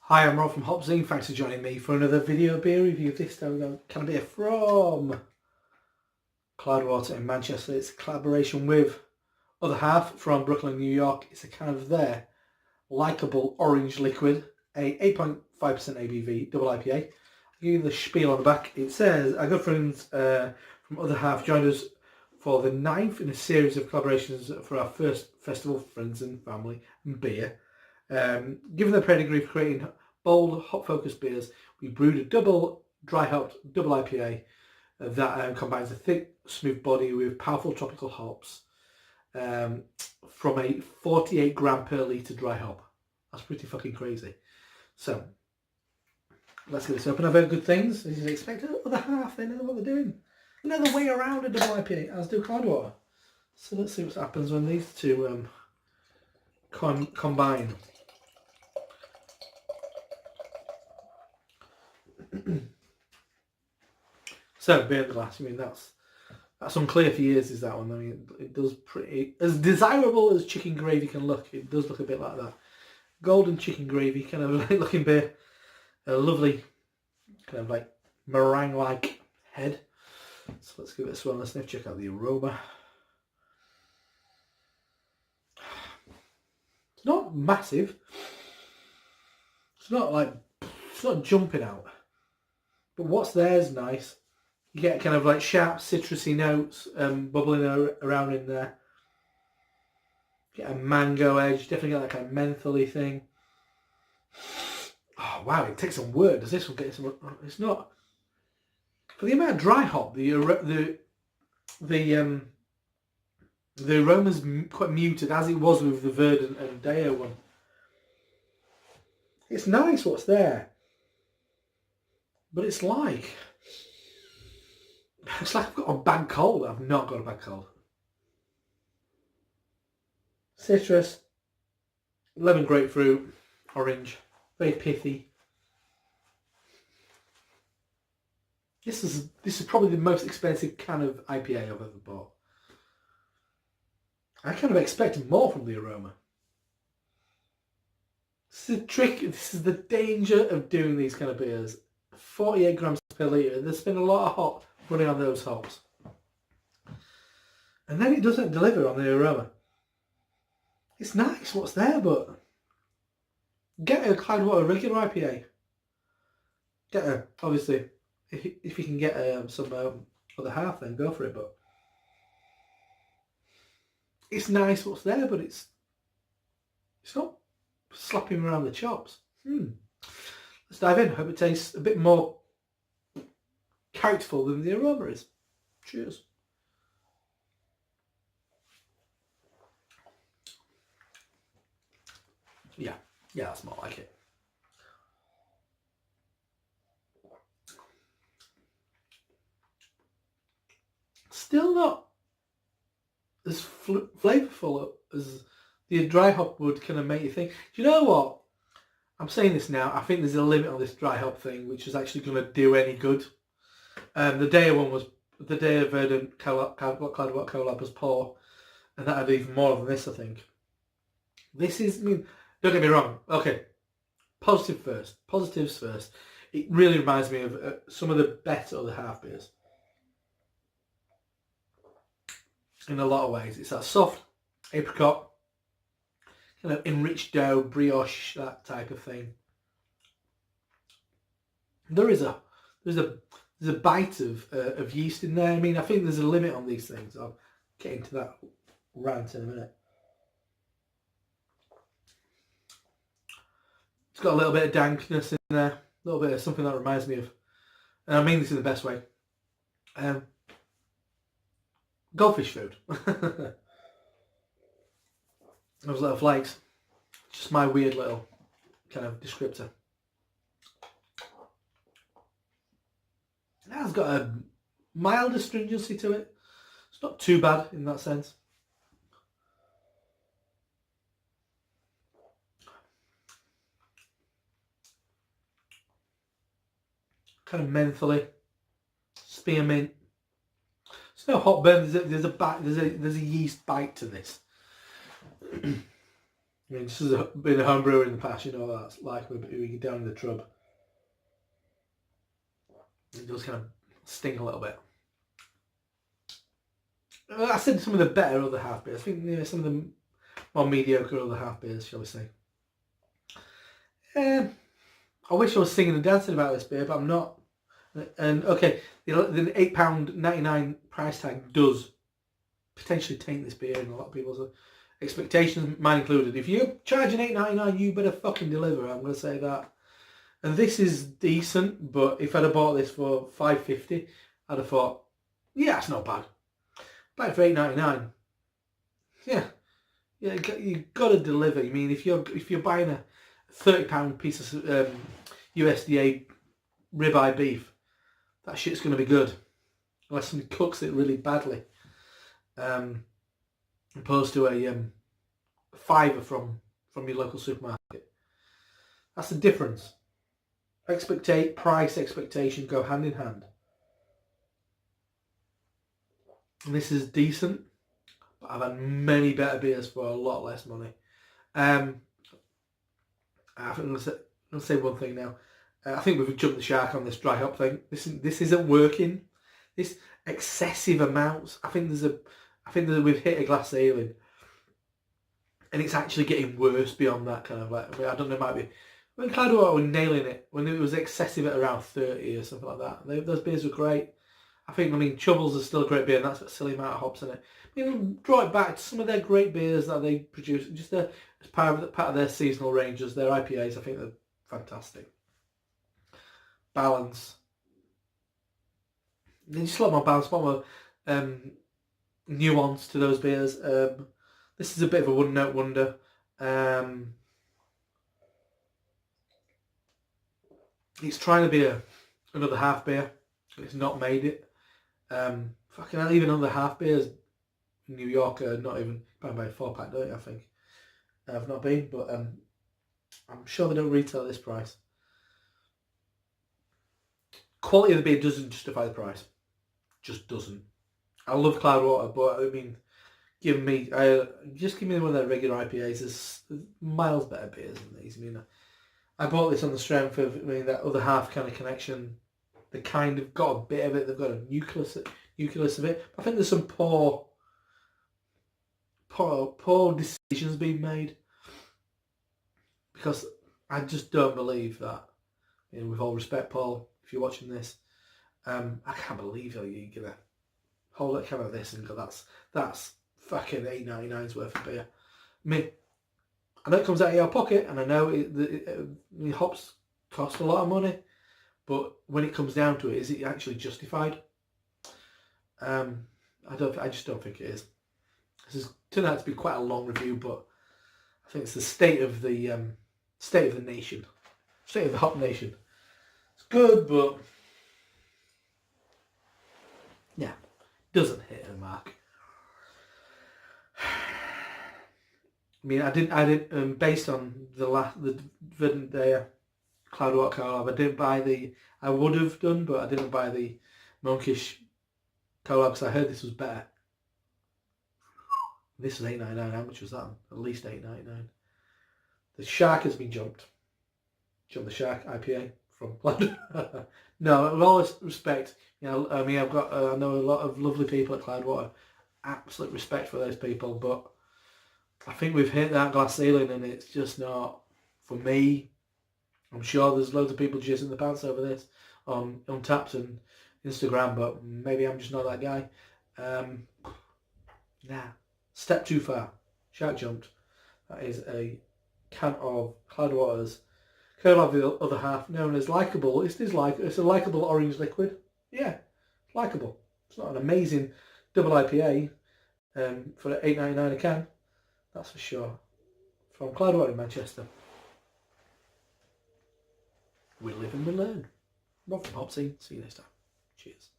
Hi, I'm Rob from HopZine. Thanks for joining me for another video beer review. This time we've got can of beer from Cloudwater in Manchester. It's a collaboration with Other Half from Brooklyn, New York. It's a can of their Likeable Orange Liquid, a 8.5% ABV double IPA. I'll give you the spiel on the back. It says, our good friends from Other Half joined us for the 9th in a series of collaborations for our first festival, Friends and Family and Beer. Given the pedigree for creating bold, hop-focused beers, we brewed a double dry-hopped double IPA that combines a thick, smooth body with powerful tropical hops from a 48 gram per litre dry hop. That's pretty fucking crazy. So, let's get this open. I've heard good things, as you'd expect. Other Half, they know what they're doing. They know the way around a double IPA, as do Cloudwater. So let's see what happens when these two combine. So, beer in the glass, I mean, that's unclear for years, is that one. I mean, it does pretty, as desirable as chicken gravy can look, it does look a bit like that. Golden chicken gravy, kind of like looking beer. A lovely, kind of like meringue-like head. So let's give it a swirl and a sniff, check out the aroma. It's not massive. It's not jumping out. But what's there is nice. You get kind of like sharp citrusy notes bubbling around in there. Get a mango edge, definitely got that kind of mentholy thing. Oh wow, it takes some work. Does this one get some? It's not. For the amount of dry hop, the aroma's quite muted, as it was with the Verdant and Deo one. It's nice what's there. But it's like I've got a bad cold. I've not got a bad cold. Citrus, lemon, grapefruit, orange, very pithy. This is probably the most expensive can of IPA I've ever bought. I kind of expected more from the aroma. This is the trick. This is the danger of doing these kind of beers. 48 grams per litre. There's been a lot of hop running on those hops. And then it doesn't deliver on the aroma. It's nice what's there, but get a Cloudwater regular IPA. Get a, obviously, if you can get some Other Half, then go for it, but it's nice what's there, but it's not slapping around the chops. Let's dive in. Hope it tastes a bit more characterful than the aroma is. Cheers. Yeah, that's more like it. Still not as flavourful as the dry hop would kind of make you think. Do you know what? I'm saying this now. I think there's a limit on this dry hop thing, which is actually going to do any good. The Deo one was, the Deo Verdant Cloudwater collab was poor, and that had even more than this, I think. This is, I mean, don't get me wrong. Okay, positives first. It really reminds me of some of the better Other Half beers. In a lot of ways, it's that soft apricot, kind of enriched dough, brioche, that type of thing. There's a bite of yeast in there. I mean, I think there's a limit on these things. I'll get into that rant in a minute. It's got a little bit of dankness in there, a little bit of something that reminds me of, and I mean this in the best way, goldfish food. Those little flakes. Just my weird little kind of descriptor. It has got a mild astringency to it. It's not too bad in that sense. Kind of mentholy, spearmint. There's no hot burn. There's a yeast bite to this. I mean, this has been a home brewer in the past, you know what that's like. We get down in the trub. It does kind of sting a little bit. I said some of the better other half beers. I think some of the more mediocre other half beers, shall we say. I wish I was singing and dancing about this beer, but I'm not. And okay, the £8.99 price tag does potentially taint this beer in a lot of people's expectations, mine included. If you're charging £8.99, you better fucking deliver. I'm going to say that. And this is decent, but if I'd have bought this for £5.50, I'd have thought, yeah, it's not bad. Buy it for £8.99. Yeah, you got to deliver. I mean, if you're buying a £30 piece of USDA ribeye beef, that shit's going to be good, unless somebody cooks it really badly. Opposed to a fiver from your local supermarket. That's the difference. Price expectation go hand in hand. And this is decent, but I've had many better beers for a lot less money. I think I'm going to say one thing now. I think we've jumped the shark on this dry hop thing. This isn't working. This excessive amounts. I think that we've hit a glass ceiling, and it's actually getting worse beyond that kind of like. I don't know. It might be when Cloudwater were nailing it when it was excessive at around 30 or something like that. Those beers were great. I mean, Troubles is still a great beer, and that's got a silly amount of hops in it. I mean, draw it back to some of their great beers that they produce, just as part of their seasonal ranges, their IPAs. I think they're fantastic. Balance. They just a lot more balance, a lot more nuance to those beers. This is a bit of a one-note wonder. It's trying to be another half beer. It's not made it. Fucking hell, even other half beers in New York are not even by 4-pack, don't you? I think I've not been, but I'm sure they don't retail at this price. Quality of the beer doesn't justify the price. Just doesn't. I love Cloudwater, but I mean, give me one of their regular IPAs. There's miles better beers than these. I mean, I bought this on the strength of that other half kind of connection. They kind of got a bit of it. They've got a nucleus of it. I think there's some poor decisions being made, because I just don't believe that. With all respect, Paul, if you're watching this, I can't believe you're gonna hold a can of this and go, that's fucking $8.99's worth of beer. I mean, I know it comes out of your pocket, and I know the hops cost a lot of money. But when it comes down to it, is it actually justified? I just don't think it is. This has turned out to be quite a long review, but I think it's the state of the nation, state of the hop nation. It's good, but yeah, doesn't hit the mark. I mean, I didn't based on the Verdant Day Cloudwater collab. I would have done, but I didn't buy the Monkish collab because I heard this was better. This was $8.99. How much was that? At least $8.99. The shark has been jumped. Jump the Shark IPA from Cloudwater. No, with all respect, I know a lot of lovely people at Cloudwater. Absolute respect for those people, but I think we've hit that glass ceiling, and it's just not for me. I'm sure there's loads of people jizzing the pants over this on Untapped and Instagram, but maybe I'm just not that guy. Step too far. Shark jumped. That is a can of Cloudwater's curl of the other half, known as Likeable. It's a Likeable orange liquid. Yeah, Likeable. It's not an amazing double IPA for $8.99 a can. That's for sure. From Cloudwater in Manchester. We live and we learn. Rob from HopZine. See you next time. Cheers.